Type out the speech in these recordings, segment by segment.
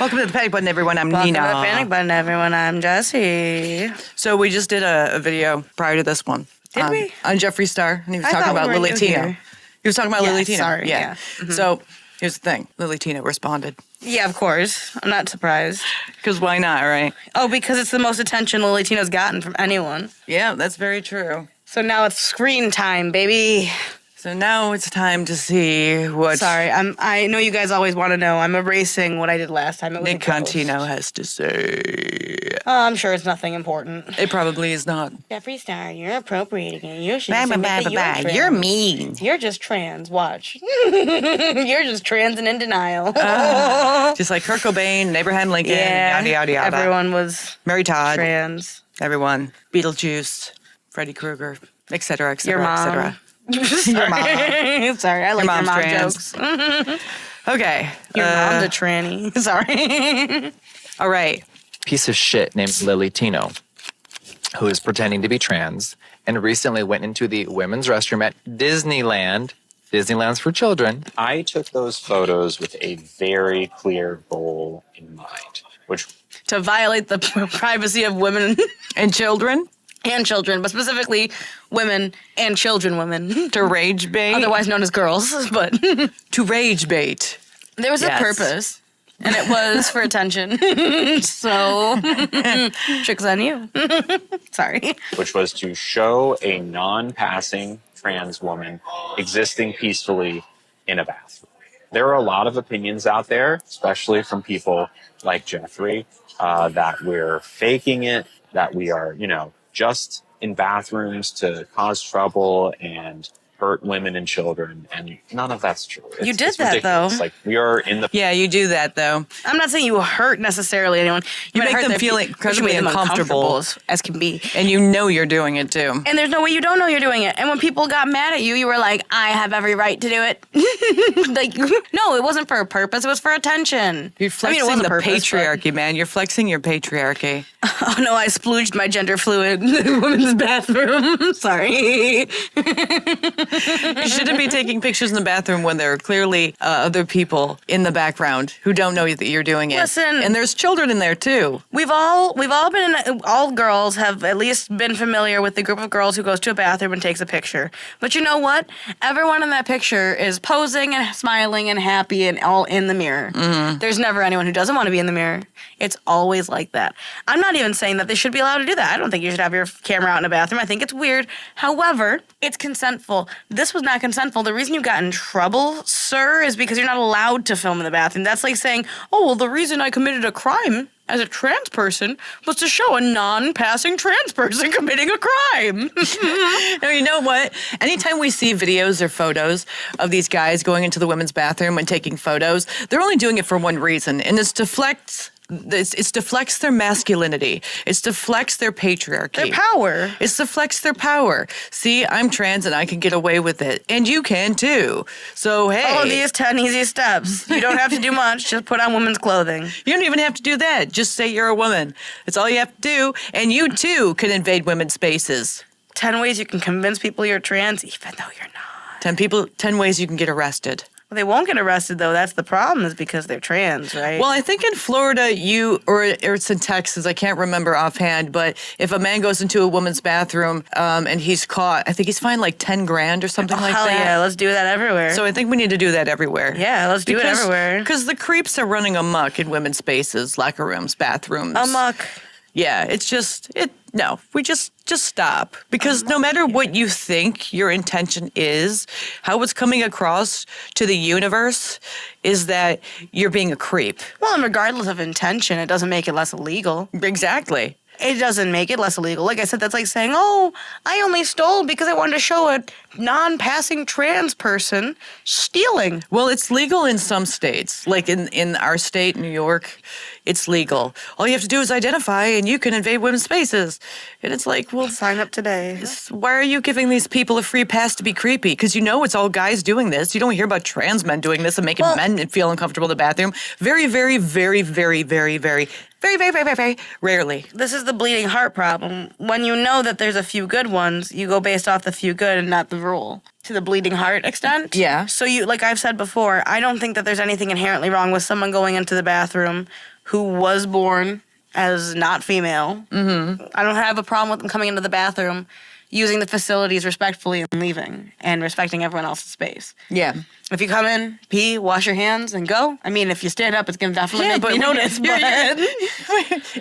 Welcome to the Panic Button, everyone. I'm Welcome Nina. to the Panic Button, everyone. I'm Jesse. So we just did a video prior to this one. Did we? On Jeffree Star, and he was I talking thought about we were new Lillytino. here. He was talking about Yes, Lillytino. sorry, yeah. So here's the thing. Lillytino responded. Yeah, of course. I'm not surprised. Because why not, right? Oh, because it's the most attention Lillytino's gotten from anyone. Yeah, that's very true. So now it's screen time, baby. So now it's time to see what Sorry, I know you guys always want to know. I'm erasing what I did last time. It was Nick a ghost. Contino has to say. Oh, I'm sure it's nothing important. It probably is not. Jeffree Star, you're appropriating it. You should just admit that you're trans. You're mean. You're just trans. Watch. You're just trans and in denial. Just like Kurt Cobain and Abraham Lincoln, yada, yada, yada. Everyone was Mary Todd. trans. Everyone. Beetlejuice, Freddy Krueger, et cetera, et cetera, Your mom. et cetera. Your mom. Sorry, I like your mom's mom trans. jokes. Okay. Your mom's a tranny. Sorry. All right. Piece of shit named Lillytino, who is pretending to be trans and recently went into the women's restroom at Disneyland. Disneyland's for children. I took those photos with a very clear goal in mind, which To violate the privacy of women And children and children, but specifically women and children women, to rage bait. otherwise known as girls. But To rage bait. there was Yes. a purpose, and it was for attention. So, tricks on you. Sorry. which was to show a non-passing trans woman existing peacefully in a bathroom. There are a lot of opinions out there, especially from people like Jeffree, that we're faking it, that we are, just in bathrooms to cause trouble and hurt women and children, and none of that's true. You did it's that, ridiculous. though. Like, we are in the Yeah, you do that, though. I'm not saying you hurt necessarily anyone. You might make hurt them their feel but you incredibly make them uncomfortable. as can be. And you know you're doing it, too. And there's no way you don't know you're doing it. And when people got mad at you, you were like, I have every right to do it. Like, no, it wasn't for a purpose. It was for attention. You're flexing it wasn't the purpose, patriarchy, man. You're flexing your patriarchy. but- Oh, no, I splooged my gender fluid in the women's bathroom. Sorry. You shouldn't be taking pictures in the bathroom when there are clearly other people in the background who don't know that you're doing it. Listen. And there's children in there, too. We've all been all girls have at least been familiar with the group of girls who goes to a bathroom and takes a picture. But you know what? Everyone in that picture is posing and smiling and happy and all in the mirror. Mm-hmm. There's never anyone who doesn't want to be in the mirror. It's always like that. I'm not even saying that they should be allowed to do that. I don't think you should have your camera out in a bathroom. I think it's weird. However, it's consentful. This was not consentful. The reason you got in trouble, sir, is because you're not allowed to film in the bathroom. That's like saying, oh, well, the reason I committed a crime as a trans person was to show a non-passing trans person committing a crime. No, you know what? Anytime we see videos or photos of these guys going into the women's bathroom and taking photos, they're only doing it for one reason, and it's to flex their masculinity. It's to flex their patriarchy. Their power. It's to flex their power. See, I'm trans and I can get away with it. And you can too. So, hey. Follow these 10 easy steps. You don't have to do much. Just put on women's clothing. You don't even have to do that. Just say you're a woman. That's all you have to do. And you too can invade women's spaces. 10 ways you can convince people you're trans, even though you're not. 10 ways you can get arrested. Well, they won't get arrested, though. That's the problem, is because they're trans, right? Well, I think in Florida, or it's in Texas, I can't remember offhand, but if a man goes into a woman's bathroom and he's caught, I think he's fined like 10 grand or something like hell that. yeah, let's do that everywhere. So I think we need to do that everywhere. yeah, let's do it everywhere. Because the creeps are running amok in women's spaces, locker rooms, bathrooms. Amok. Yeah, it's just, we just stop. Because no matter what you think your intention is, how it's coming across to the universe is that you're being a creep. Well, and regardless of intention, it doesn't make it less illegal. Exactly. It doesn't make it less illegal. Like I said, that's like saying, oh, I only stole because I wanted to show a non-passing trans person stealing. Well, it's legal in some states. Like in our state, New York, it's legal. All you have to do is identify and you can invade women's spaces. And it's like, well, Sign up today. why are you giving these people a free pass to be creepy? Because you know it's all guys doing this. You don't hear about trans men doing this and making men feel uncomfortable in the bathroom. Very, very, very, very, very, very, very, very, very, very, very rarely. This is the bleeding heart problem. When you know that there's a few good ones, you go based off the few good and not the rule. To the bleeding heart extent. Yeah. So you, like I've said before, I don't think that there's anything inherently wrong with someone going into the bathroom who was born as not female. Mm-hmm. I don't have a problem with them coming into the bathroom, using the facilities respectfully and leaving, and respecting everyone else's space. Yeah. If you come in, pee, wash your hands, and go. I mean, if you stand up, it's going to definitely make you notice. But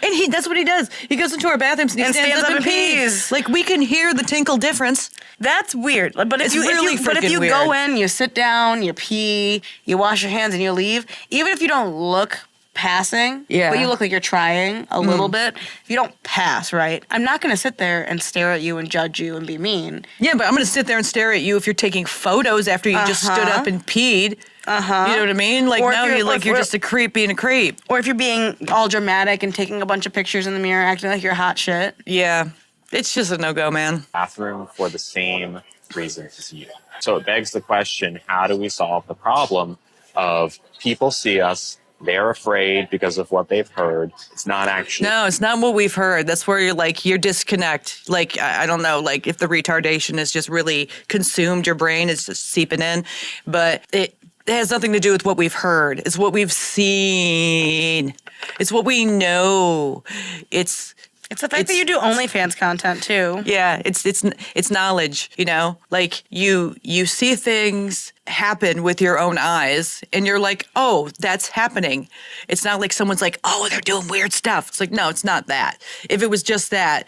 And that's what he does. He goes into our bathrooms and he stands up and pees. Like, we can hear the tinkle difference. that's weird. But if It's you, really if you freaking go weird. in, you sit down, you pee, you wash your hands, and you leave, even if you don't look passing, Yeah. but you look like you're trying a little bit, if you don't pass, right? I'm not going to sit there and stare at you and judge you and be mean. Yeah, but I'm going to sit there and stare at you if you're taking photos after you just stood up and peed. You know what I mean? Like, Or if now you're- you're or- just a creep being a creep. Or if you're being all dramatic and taking a bunch of pictures in the mirror, acting like you're hot shit. Yeah. It's just a no-go, man. Bathroom for the same reasons as you. So it begs the question, how do we solve the problem of people see us, they're afraid because of what they've heard. It's not actually. No, it's not what we've heard. That's where you're disconnect. Like, I don't know, like if the retardation is just really consumed your brain, it's just seeping in. But it has nothing to do with what we've heard. It's what we've seen. It's what we know. It's the fact that you do OnlyFans content too. Yeah, it's knowledge, you know? Like you see things happen with your own eyes and you're like, "Oh, that's happening." It's not like someone's like, "Oh, they're doing weird stuff." It's like, "No, it's not that." If it was just that,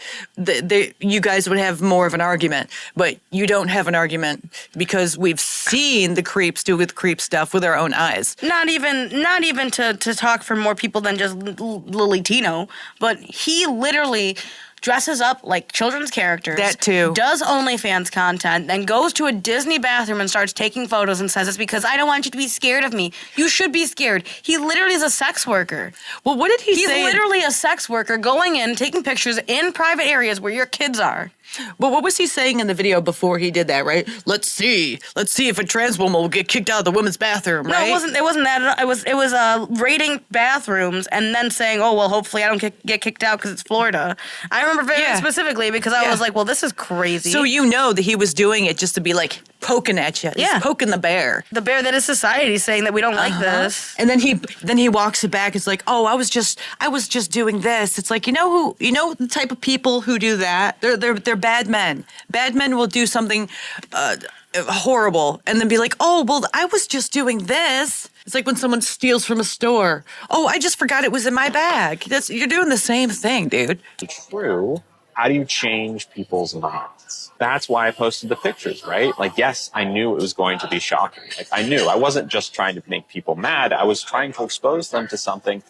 you guys would have more of an argument, but you don't have an argument because we've seen the creeps do with creep stuff with our own eyes. Not even to talk for more people than just Lillytino, but he literally dresses up like children's characters. That too. Does OnlyFans content, then goes to a Disney bathroom and starts taking photos and says it's because I don't want you to be scared of me. You should be scared. He literally is a sex worker. Well, what did he He's say? literally a sex worker going in, taking pictures in private areas where your kids are. But what was he saying in the video before he did that, right? Let's see if a trans woman will get kicked out of the women's bathroom, right? No, it wasn't that. It was rating bathrooms and then saying, "Oh well, hopefully I don't get kicked out because it's Florida." I remember very specifically because I was like, "Well, this is crazy." So you know that he was doing it just to be like poking at you, Yeah. poking the bear. the bear that is society saying that we don't like this. And then he walks it back. It's like, "Oh, I was just doing this." It's like, you know the type of people who do that. They're bad men. Bad men will do something horrible and then be like, "Oh, well, I was just doing this." It's like when someone steals from a store. "Oh, I just forgot it was in my bag." You're doing the same thing, dude. True. How do you change people's minds? That's why I posted the pictures, right? Like, yes, I knew it was going to be shocking. Like, I knew. I wasn't just trying to make people mad. I was trying to expose them to something.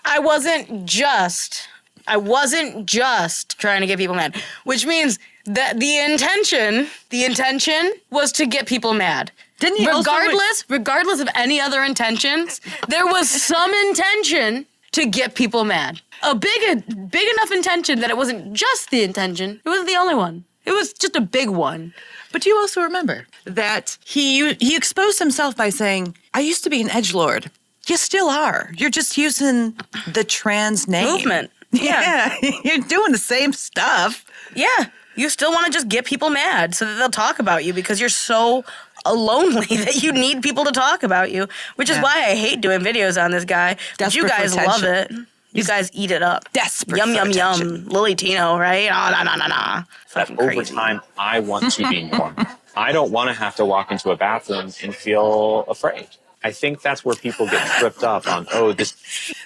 I wasn't just trying to get people mad, which means that the intention was to get people mad. Didn't he regardless of any other intentions, there was some intention to get people mad. A big enough intention that it wasn't just the intention. It wasn't the only one. It was just a big one. But do you also remember that he exposed himself by saying, "I used to be an edgelord." You still are. You're just using the trans name. Movement. Yeah. You're doing the same stuff. Yeah. You still want to just get people mad so that they'll talk about you because you're so lonely that you need people to talk about you, which is why I hate doing videos on this guy. But you Desperate for guys love it. attention. You guys eat it up. Desperate Yum, for yum, attention. yum. Lillytino, right? Oh, nah. Fucking Over crazy. time, I want to be more. I don't want to have to walk into a bathroom and feel afraid. I think that's where people get tripped up on, this.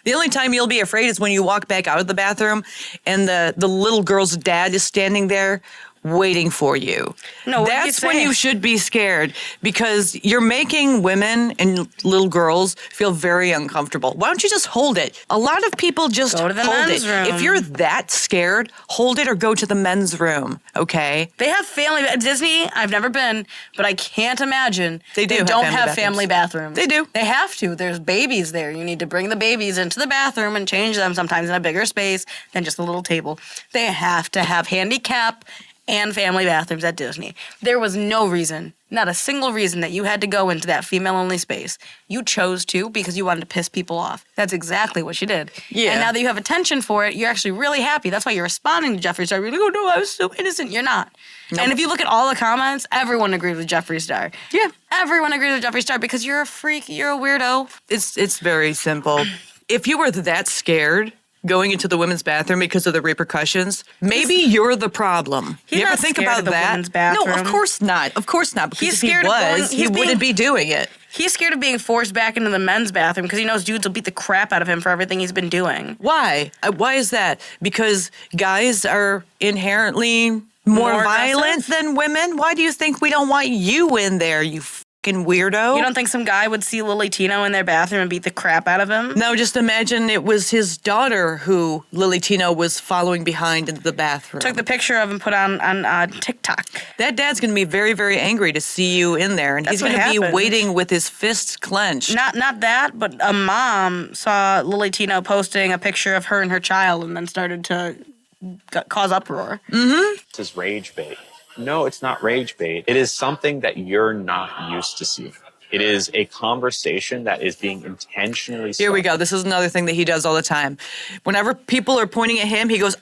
The only time you'll be afraid is when you walk back out of the bathroom and the little girl's dad is standing there waiting for you. No, what are you that's when saying? you should be scared because you're making women and little girls feel very uncomfortable. Why don't you just hold it? A lot of people just Go to the hold men's it. room. If you're that scared, hold it or go to the men's room, okay? They have family Disney. I've never been, but I can't imagine They do have don't family have bathrooms. family bathrooms. They do. They have to. There's babies there. You need to bring the babies into the bathroom and change them sometimes in a bigger space than just a little table. They have to have handicap and family bathrooms at Disney. There was no reason, not a single reason that you had to go into that female-only space. You chose to because you wanted to piss people off. That's exactly what you did. Yeah. And now that you have attention for it, you're actually really happy. That's why you're responding to Jeffree Star. You're like, oh no, I was so innocent. You're not. Nope. And if you look at all the comments, everyone agrees with Jeffree Star. Yeah. Everyone agrees with Jeffree Star because you're a freak, you're a weirdo. It's very simple. If you were that scared going into the women's bathroom because of the repercussions, maybe you're the problem. He's You ever not think scared about of the that? women's No, bathroom. of course not. Of course not. Because He's if he scared of going- was, he's he being- wouldn't be doing it. He's scared of being forced back into the men's bathroom because he knows dudes will beat the crap out of him for everything he's been doing. Why? Why is that? Because guys are inherently more violent aggressive? than women? Why do you think we don't want you in there, you fucking weirdo? You don't think some guy would see Lillytino in their bathroom and beat the crap out of him? No, just imagine it was his daughter who Lillytino was following behind into the bathroom. Took the picture of and put on TikTok. That dad's going to be very, very angry to see you in there, and That's he's going what to be happened. waiting with his fists clenched. Not that, but a mom saw Lillytino posting a picture of her and her child and then started to cause uproar. This is rage bait. No, it's not rage bait. It is something that you're not used to seeing. It is a conversation that is being intentionally Here we started. go. This is another thing that he does all the time. Whenever people are pointing at him, he goes,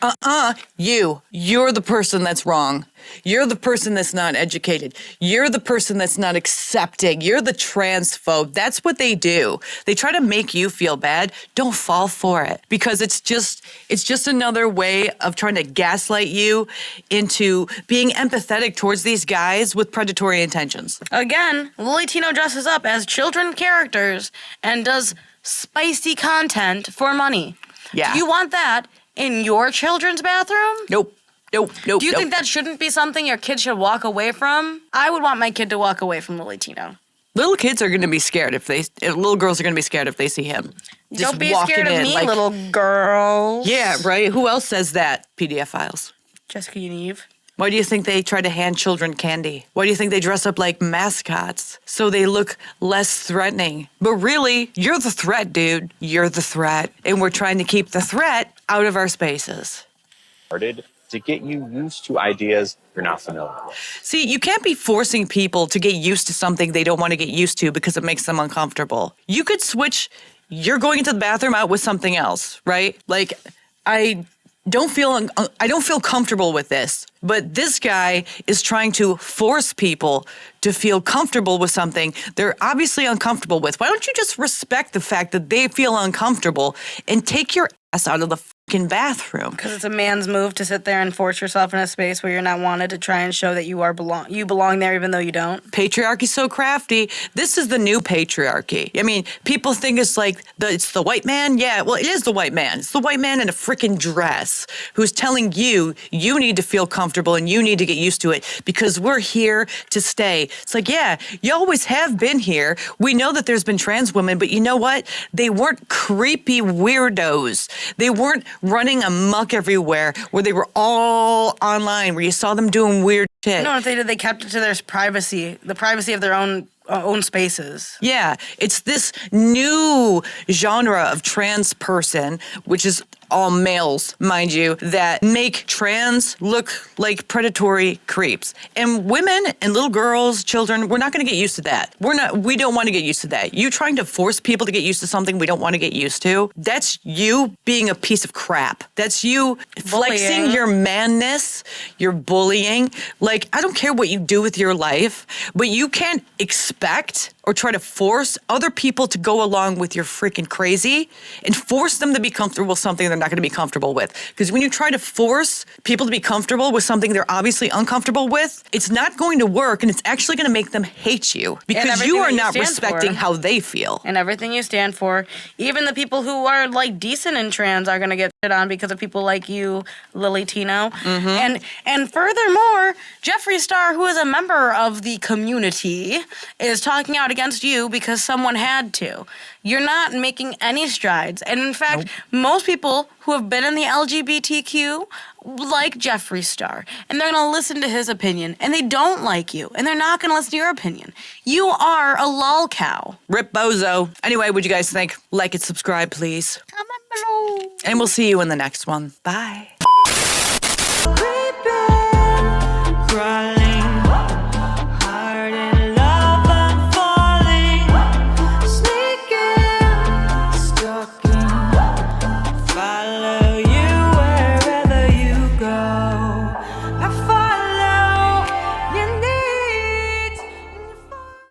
you're the person that's wrong. You're the person that's not educated. You're the person that's not accepting. You're the transphobe. That's what they do. They try to make you feel bad. Don't fall for it because it's just another way of trying to gaslight you into being empathetic towards these guys with predatory intentions. Again, Lillytino dresses up as children characters and does spicy content for money. Yeah. Do you want that in your children's bathroom? Nope. Do you think that shouldn't be something your kid should walk away from? I would want my kid to walk away from Lillytino. Little kids are going to be scared if little girls are going to be scared if they see him. Just Don't be walking scared of in, me, like- little girl. Yeah, right. Who else says that? PDF files. Jessica and Eve. Why do you think they try to hand children candy? Why do you think they dress up like mascots so they look less threatening? But really, you're the threat, dude. You're the threat. And we're trying to keep the threat out of our spaces. To get you used to ideas you're not familiar with. See, you can't be forcing people to get used to something they don't want to get used to because it makes them uncomfortable. You could switch, you're going into the bathroom out with something else, right? Like, I don't feel comfortable with this, but this guy is trying to force people to feel comfortable with something they're obviously uncomfortable with. Why don't you just respect the fact that they feel uncomfortable and take your ass out of the fucking bathroom? Because it's a man's move to sit there and force yourself in a space where you're not wanted to try and show that you belong there even though you don't. Patriarchy's so crafty. This is the new patriarchy. I mean, people think it's like it's the white man. Yeah, well, it is the white man. It's the white man in a freaking dress who's telling you need to feel comfortable and you need to get used to it because we're here to stay. It's like, yeah, you always have been here. We know that there's been trans women, but you know what? They weren't creepy weirdos. They weren't running amok everywhere where they were all online, where you saw them doing weird shit. No, if they did, they kept it to their privacy, the privacy of their own spaces. Yeah, it's this new genre of trans person, which is all males, mind you, that make trans look like predatory creeps. And women and little girls, children, we're not going to get used to that. We don't want to get used to that. You trying to force people to get used to something we don't want to get used to, that's you being a piece of crap. That's you flexing Bullying. your manness, your bullying. Like, I don't care what you do with your life, but you can't expect or try to force other people to go along with your freaking crazy and force them to be comfortable with something they're not going to be comfortable with. Because when you try to force people to be comfortable with something they're obviously uncomfortable with, it's not going to work and it's actually going to make them hate you because everything you are that you not stand respecting for. how they feel. And everything you stand for, even the people who are like decent and trans are going to get on because of people like you, Lillytino. And furthermore, Jeffree Star, who is a member of the community, is talking out against you because someone had to. You're not making any strides. And in fact, most people who have been in the LGBTQ like Jeffree Star, and they're going to listen to his opinion, and they don't like you, and they're not going to listen to your opinion. You are a lol cow. Rip bozo. Anyway, what'd you guys think? Like and subscribe, please. Comment below. And we'll see you in the next one. Bye.